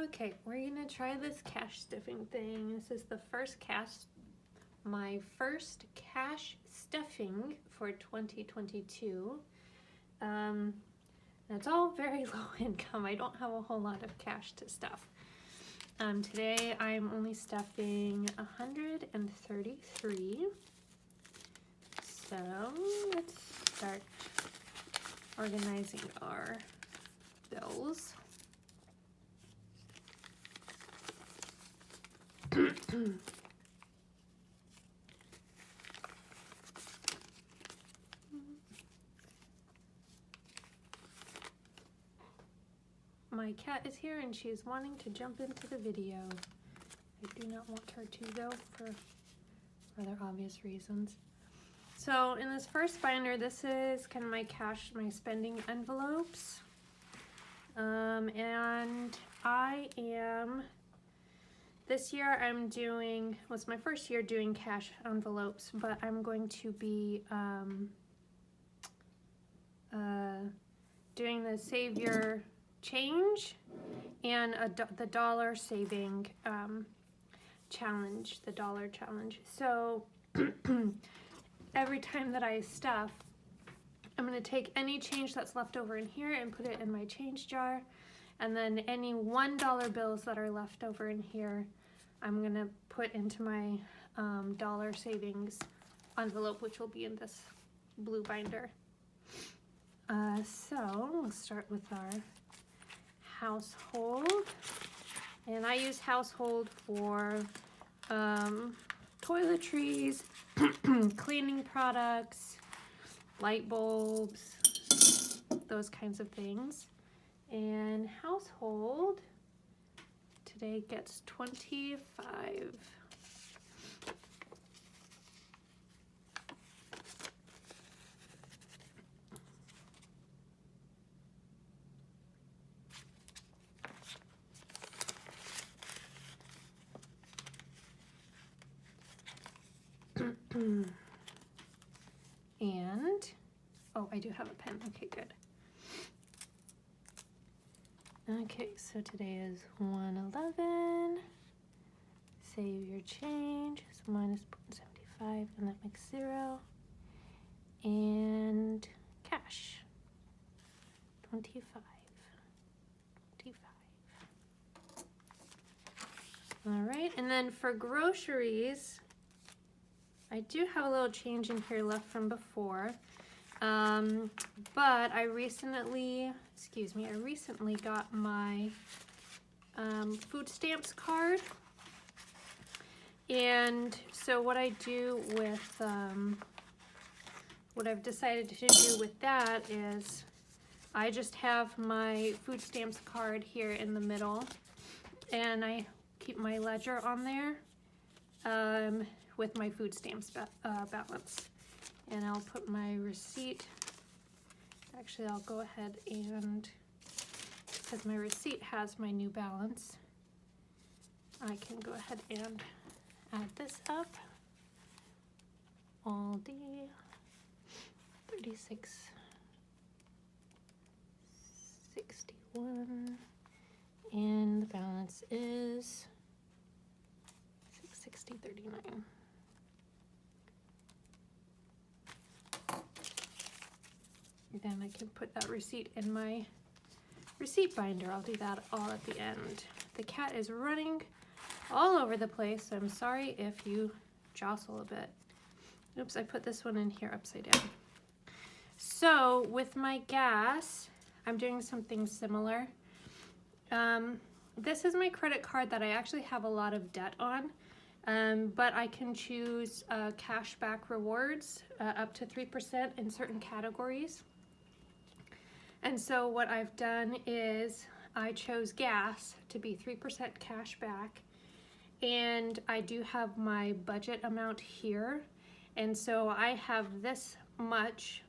Okay, we're gonna try this cash stuffing thing. This is the my first cash stuffing for 2022. It's all very low income. I don't have a whole lot of cash to stuff. Today I'm only stuffing 133. So let's start organizing our bills. My cat is here and she's wanting to jump into the video. I do not want her to though, for rather obvious reasons. So in this first binder, this is kind of my spending envelopes. And this year I'm doing, was my first year doing cash envelopes, but I'm going to be doing the Save Your Change and the dollar saving challenge, the dollar challenge. So every time that I stuff, I'm going to take any change that's left over in here and put it in my change jar, and then any $1 bills that are left over in here I'm going to put into my dollar savings envelope, which will be in this blue binder. So we'll start with our household, and I use household for toiletries, cleaning products, light bulbs, those kinds of things. And household today gets 25. And, oh, I do have a pen. Okay, good. Okay, so today is 111. Save Your Change is minus 0.75, and that makes 0. And cash, 25. All right, and then for groceries, I do have a little change in here left from before, but I recently got my food stamps card. And so what I do with, what I've decided to do with that is I just have my food stamps card here in the middle, and I keep my ledger on there with my food stamps balance. And I'll put my receipt, actually I'll go ahead and, because my receipt has my new balance, I can go ahead and add this up. Aldi, 36.61, and the balance is 660.39. Then I can put that receipt in my receipt binder. I'll do that all at the end. The cat is running all over the place, so I'm sorry if you jostle a bit. Oops, I put this one in here upside down. So with my gas, I'm doing something similar. This is my credit card that I actually have a lot of debt on, but I can choose cashback rewards up to 3% in certain categories. And so what I've done is I chose gas to be 3% cash back, and I do have my budget amount here, and so I have this much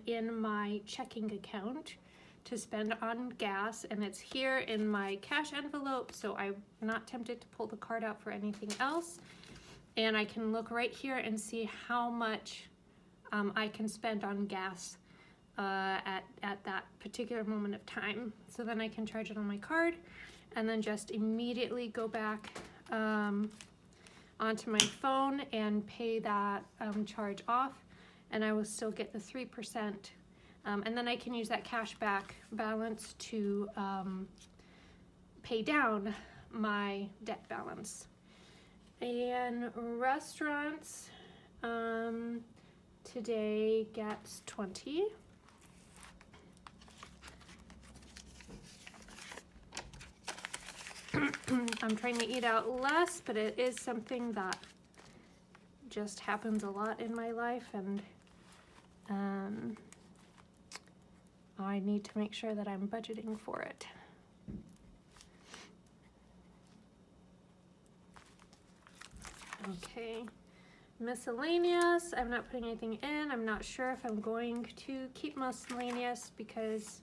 in my checking account to spend on gas, and it's here in my cash envelope, so I'm not tempted to pull the card out for anything else. And I can look right here and see how much I can spend on gas at that particular moment of time. So then I can charge it on my card and then just immediately go back onto my phone and pay that charge off, and I will still get the 3%. And then I can use that cash back balance to pay down my debt balance. And restaurants today gets 20. I'm trying to eat out less, but it is something that just happens a lot in my life, and I need to make sure that I'm budgeting for it. Okay, miscellaneous, I'm not putting anything in. I'm not sure if I'm going to keep miscellaneous because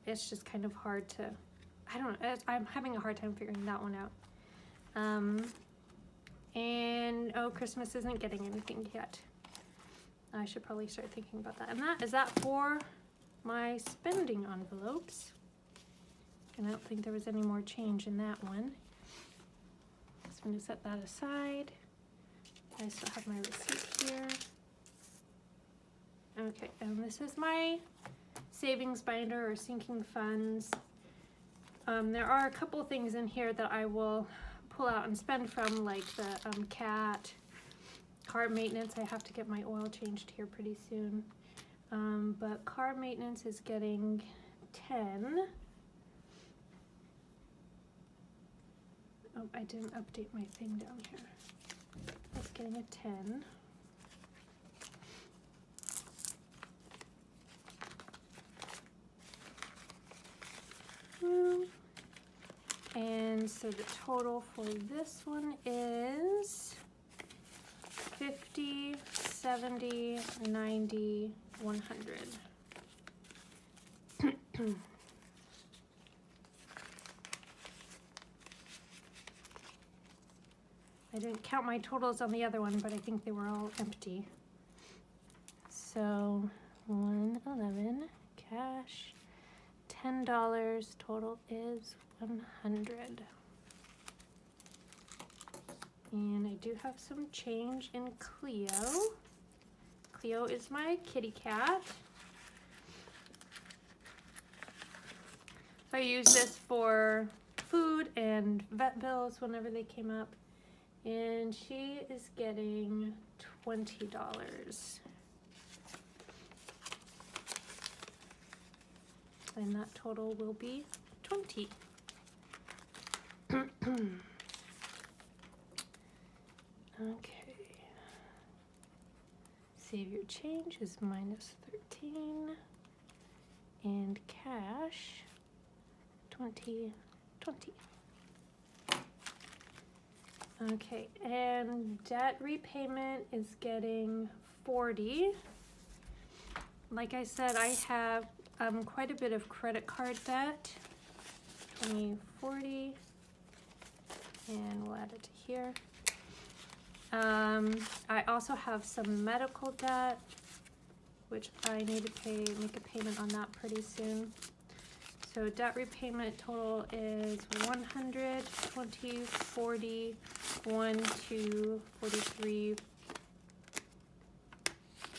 it's just kind of hard to, I don't know, I'm having a hard time figuring that one out. And oh, Christmas isn't getting anything yet. I should probably start thinking about that. And is that for my spending envelopes? And I don't think there was any more change in that one. So I'm going to set that aside. I still have my receipt here. Okay, and this is my savings binder or sinking funds. There are a couple things in here that I will pull out and spend from, like the cat, car maintenance. I have to get my oil changed here pretty soon. But car maintenance is getting 10. Oh, I didn't update my thing down here. It's getting a 10. And so the total for this one is 50, 70, 90, 100. I didn't count my totals on the other one, but I think they were all empty. So 111 cash, $10, total is 100. And I do have some change in Cleo. Cleo is my kitty cat. I use this for food and vet bills whenever they came up. And she is getting $20. And that total will be 20. Okay. Save your change is minus 13. And cash, 20. Okay, and debt repayment is getting 40. Like I said, I have quite a bit of credit card debt, 20, 40, and we'll add it to here. I also have some medical debt, which I need to make a payment on that pretty soon. So debt repayment total is 100, 20, 40, 1, 2, 43,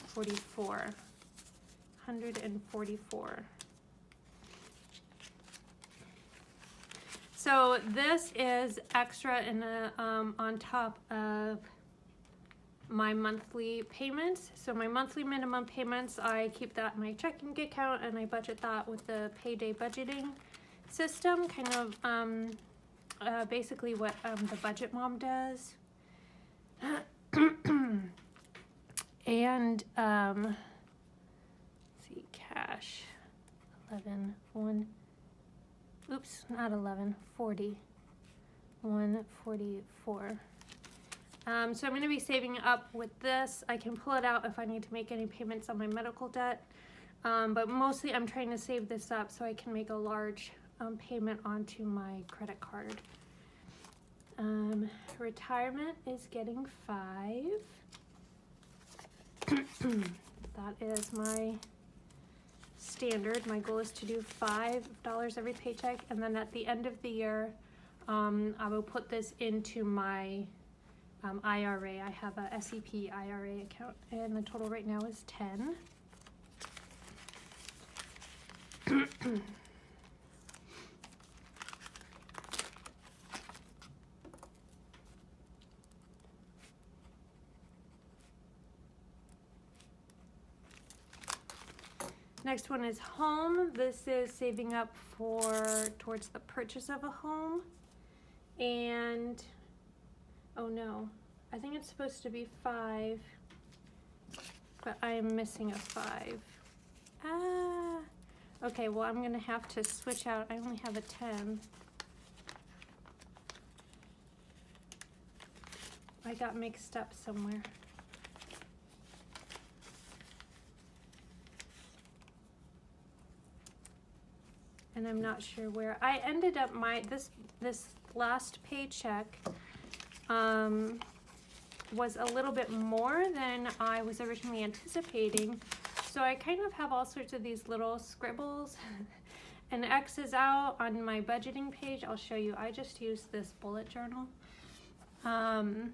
44, 144. So this is extra in the, on top of my monthly payments. So my monthly minimum payments, I keep that in my checking account and I budget that with the payday budgeting system, kind of basically what the Budget Mom does. And let's see, cash 11, 1, oops, not 11, 40, 144. So I'm going to be saving up with this. I can pull it out if I need to make any payments on my medical debt. But mostly I'm trying to save this up so I can make a large payment onto my credit card. Retirement is getting 5. that is my standard. My goal is to do $5 every paycheck, and then at the end of the year, I will put this into my IRA. I have a SEP IRA account, and the total right now is 10. Next one is home. This is saving up towards the purchase of a home. And, oh no, I think it's supposed to be 5, but I'm missing a 5. Okay, well I'm gonna have to switch out. I only have a 10. I got mixed up somewhere. And I'm not sure where. I ended up this last paycheck was a little bit more than I was originally anticipating. So I kind of have all sorts of these little scribbles and X's out on my budgeting page. I'll show you. I just used this bullet journal. And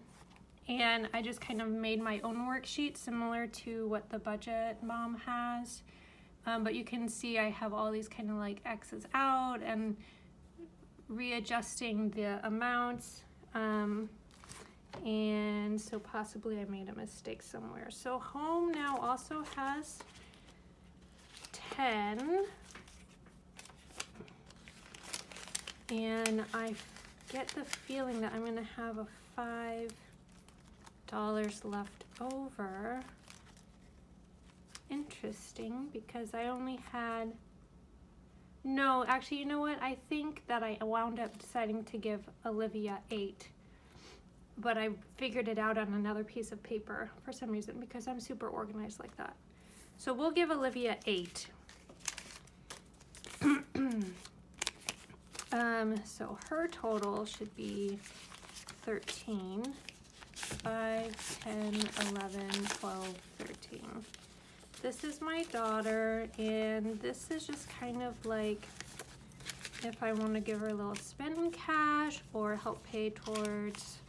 I just kind of made my own worksheet similar to what the Budget Mom has. But you can see I have all these kind of like X's out and readjusting the amounts. And so possibly I made a mistake somewhere. So home now also has 10. And I get the feeling that I'm gonna have a $5 left over. Interesting, because I only had, no, actually, you know what? I think that I wound up deciding to give Olivia 8, but I figured it out on another piece of paper for some reason, because I'm super organized like that. So we'll give Olivia 8. So her total should be 13, 5, 10, 11, 12, 13. This is my daughter, and this is just kind of like if I want to give her a little spending cash or help pay towards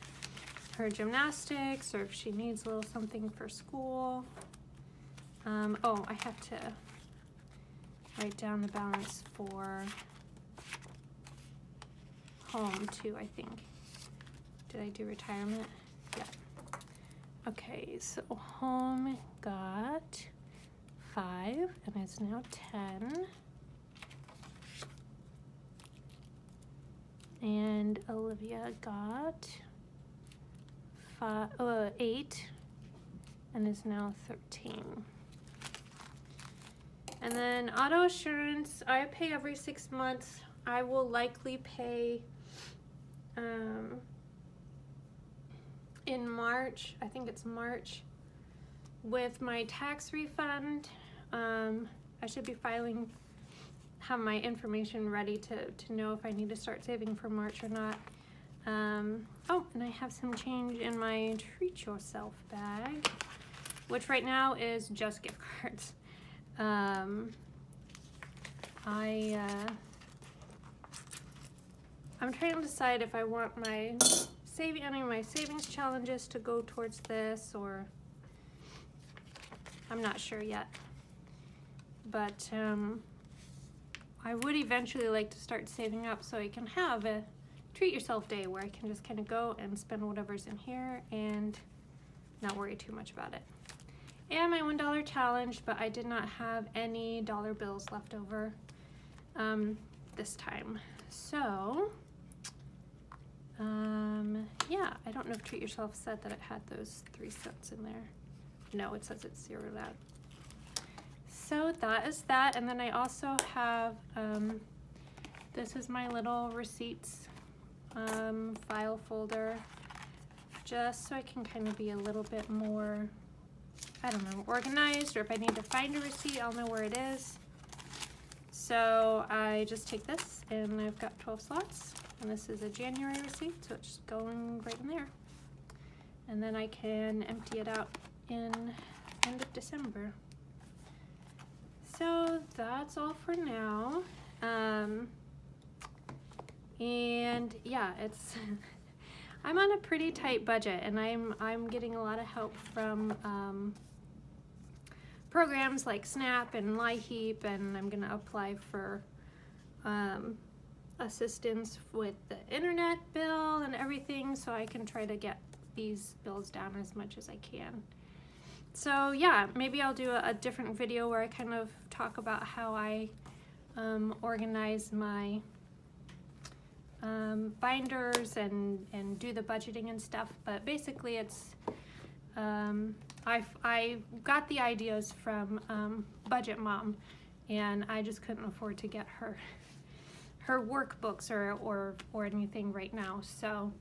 her gymnastics, or if she needs a little something for school. Oh, I have to write down the balance for home too, I think. Did I do retirement? Yeah. Okay, so home got 5, and it's now 10. And Olivia got 8, and is now 13. And then auto insurance, I pay every 6 months. I will likely pay in March, I think it's March, with my tax refund. I should be have my information ready to know if I need to start saving for March or not. Oh, and I have some change in my Treat Yourself bag, which right now is just gift cards. I'm trying to decide if I want any of my savings challenges to go towards this, or I'm not sure yet. But I would eventually like to start saving up so I can have a Treat Yourself day where I can just kind of go and spend whatever's in here and not worry too much about it. And my $1 challenge, but I did not have any dollar bills left over this time. So, yeah, I don't know if Treat Yourself said that it had those 3 cents in there. No, it says it's zeroed out. So that is that, and then I also have, this is my little receipts file folder, just so I can kind of be a little bit more, I don't know, organized, or if I need to find a receipt, I'll know where it is. So I just take this, and I've got 12 slots, and this is a January receipt, so it's just going right in there. And then I can empty it out in end of December. So that's all for now. And yeah, it's I'm on a pretty tight budget, and I'm getting a lot of help from programs like Snap and LIHEAP, and I'm gonna apply for assistance with the internet bill and everything, so I can try to get these bills down as much as I can. So yeah, maybe I'll do a different video where I kind of talk about how I organize my binders and do the budgeting and stuff. But basically it's I got the ideas from Budget Mom, and I just couldn't afford to get her workbooks or anything right now. So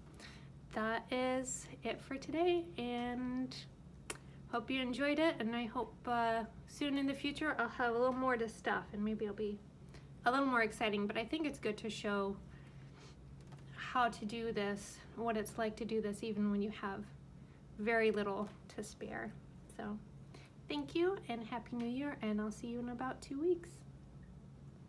that is it for today, and hope you enjoyed it, and I hope soon in the future I'll have a little more to stuff, and maybe it'll be a little more exciting. But I think it's good to show how to do this, what it's like to do this even when you have very little to spare. So thank you, and Happy New Year, and I'll see you in about 2 weeks.